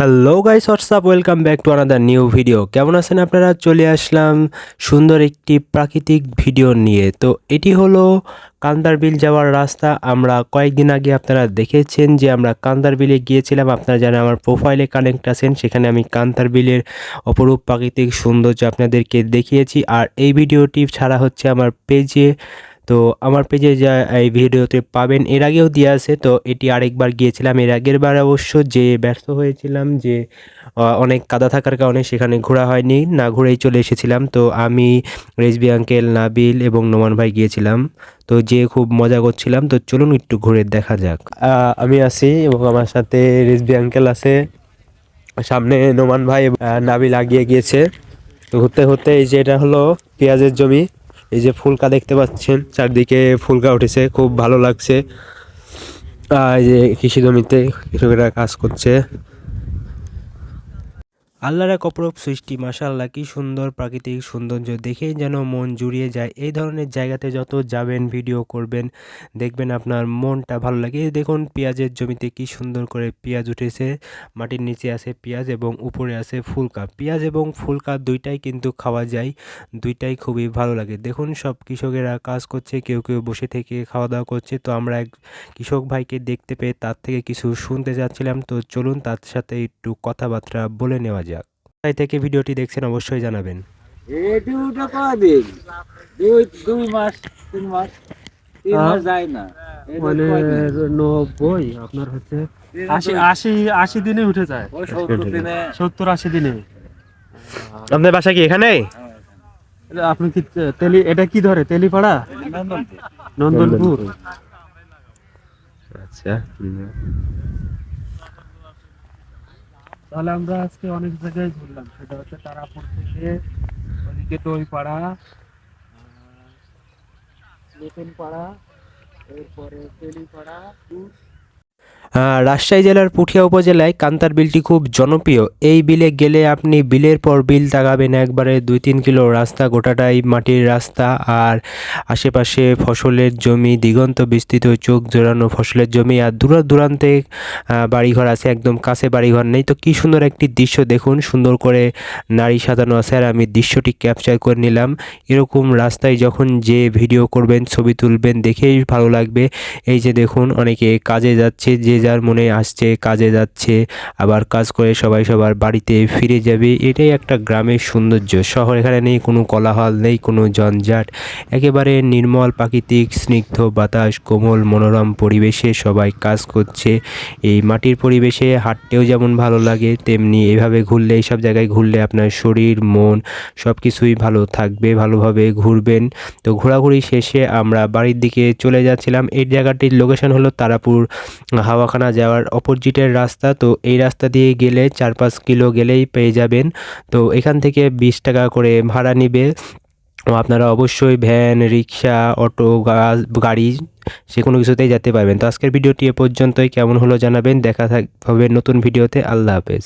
Hello guys, WhatsApp, welcome back to another new video. কেমন আছেন আপনারা? চলে আসলাম সুন্দর একটি প্রাকৃতিক ভিডিও নিয়ে। তো এটি হলো কান্দার বিল যাওয়ার রাস্তা। আমরা কয়েকদিন আগে আপনারা দেখেছেন যে আমরা কান্দার বিলে গিয়েছিলাম। আপনারা যারা আমার প্রোফাইলে কানেক্ট আছেন, সেখানে আমি কান্দার বিলের অপরূপ প্রাকৃতিক সৌন্দর্য আপনাদেরকে দেখিয়েছি। আর এই ভিডিওটি ছাড়া হচ্ছে আমার পেজে। তো আমার পেজে যা এই ভিডিওতে পাবেন, এর আগেও দেওয়া আছে। তো এটি আরেকবার গিয়েছিলাম, এর আগের বার অবশ্য যে ব্যস্ত হয়েছিলাম, যে অনেক কাদা থাকার কারণে সেখানে ঘোরা হয়নি, না ঘুরেই চলে এসেছিলাম। তো আমি, রেজবি আঙ্কেল, নাবিল এবং নোমান ভাই গিয়েছিলাম। তো যে খুব মজা করছিলাম। তো চলুন একটু ঘুরে দেখা যাক। আমি আছি এবং আমার সাথে রেজবি আঙ্কেল আছে, সামনে নোমান ভাই, নাবিল আগিয়ে গিয়েছে। তো ঘুরতে ঘুরতে এই যে এটা হলো পেঁয়াজের জমি। এই যে ফুলকা দেখতে পাচ্ছেন, চারদিকে ফুলকা উঠেছে, খুব ভালো লাগছে। এই যে কৃষি জমিতে কৃষকেরা কাজ করছে। আল্লাহর এক অপরূপ সৃষ্টি, মাশাআল্লাহ, কি সুন্দর প্রাকৃতিক সৌন্দর্য, দেখেই যেন মন জুড়িয়ে যায়। এই ধরনের জায়গাতে যত যাবেন, ভিডিও করবেন, দেখবেন আপনার মনটা ভালো লাগে। এই দেখুন পেঁয়াজের জমিতে কি সুন্দর করে পেঁয়াজ উঠেছে। মাটির নিচে আছে পেঁয়াজ এবং উপরে আছে ফুলকা। পেঁয়াজ এবং ফুলকা দুইটাই কিন্তু খাওয়া যায়, দুইটাই খুবই ভালো লাগে। দেখুন সব কৃষকেরা কাজ করছে, কেউ কেউ বসে থেকে খাওয়া দাওয়া করছে। তো আমরা এক কৃষক ভাইকে দেখতে পেয়ে তার থেকে কিছু শুনতে যাচ্ছিলাম। তো চলুন তার সাথে একটু কথাবার্তা বলে নেওয়া যাক। কোথায় থেকে ভিডিওটি দেখছেন অবশ্যই জানাবেন। ডিউটা কদিন? দুই মাস, 3 মাস, 3 মাস যায় না। মানে 90 আপনার হচ্ছে 80 দিনে উঠে যায়। 70 দিনে। 70-80 দিনে। আপনার বাসা কি এখানে? আপনি কি এটা কি ধরে তেলিপাড়া, নন্দনপুর? আচ্ছা। তাহলে আমরা আজকে অনেক জায়গায় ঘুরলাম। সেটা হচ্ছে তারাপুর থেকে ওদিকে দইপাড়া, নতুন পাড়া, এরপরে তেলিপাড়া। রাজশাহী জেলার পুঠিয়া উপজেলায় কান্তার বিলটি খুব জনপ্রিয়। এই বিলে গেলে আপনি বিলের পর বিল তাকাবেন, একবারে 2-3 কিলো রাস্তা, গোটাটাই মাটির রাস্তা। আর আশেপাশে ফসলের জমি, দিগন্ত বিস্তৃত, চোখ জোড়ানো ফসলের জমি। আর দূর দূরান্তে বাড়িঘর আছে, একদম কাছে বাড়িঘর নেই। তো কী সুন্দর একটি দৃশ্য দেখুন, সুন্দর করে নারী সাজানো আছে। আর আমি দৃশ্যটি ক্যাপচার করে নিলাম। এরকম রাস্তায় যখন যে ভিডিও করবেন, ছবি তুলবেন, দেখেই ভালো লাগবে। এই যে দেখুন, অনেকে কাজে যাচ্ছে, যে যার মনে আসছে কাজে যাচ্ছে, আবার কাজ করে সবাই সবার বাড়িতে ফিরে যাবে। এটাই একটা গ্রামের সৌন্দর্য। শহর এখানে নেই, কোনো কোলাহল নেই, কোনো জঞ্জাট, একেবারে নির্মল প্রাকৃতিক স্নিগ্ধ বাতাস, কোমল মনোরম পরিবেশে সবাই কাজ করছে। এই মাটির পরিবেশে হাঁটতেও যেমন ভালো লাগে, তেমনি এইভাবে ঘুরলে, এইসব জায়গায় ঘুরলে আপনার শরীর মন সব কিছুই ভালো থাকবে, ভালোভাবে ঘুরবেন। তো ঘোরাঘুরি শেষে আমরা বাড়ির দিকে চলে যাচ্ছিলাম। এই জায়গাটির লোকেশন হলো তারাপুর হাওয়াখানা যাওয়ার অপোজিটের রাস্তা। তো এই রাস্তা দিয়ে গেলে 4-5 কিলো গেলেই পেয়ে যাবেন। তো এখান থেকে 20 টাকা করে ভাড়া নিবে। আপনারা অবশ্যই ভ্যান, রিক্সা, অটো, গাড়ি, যে কোনো কিছুতেই যেতে পারবেন। তো আজকের ভিডিওটি এ পর্যন্তই। কেমন হলো জানাবেন। দেখা হবে নতুন ভিডিওতে। আল্লাহ হাফেজ।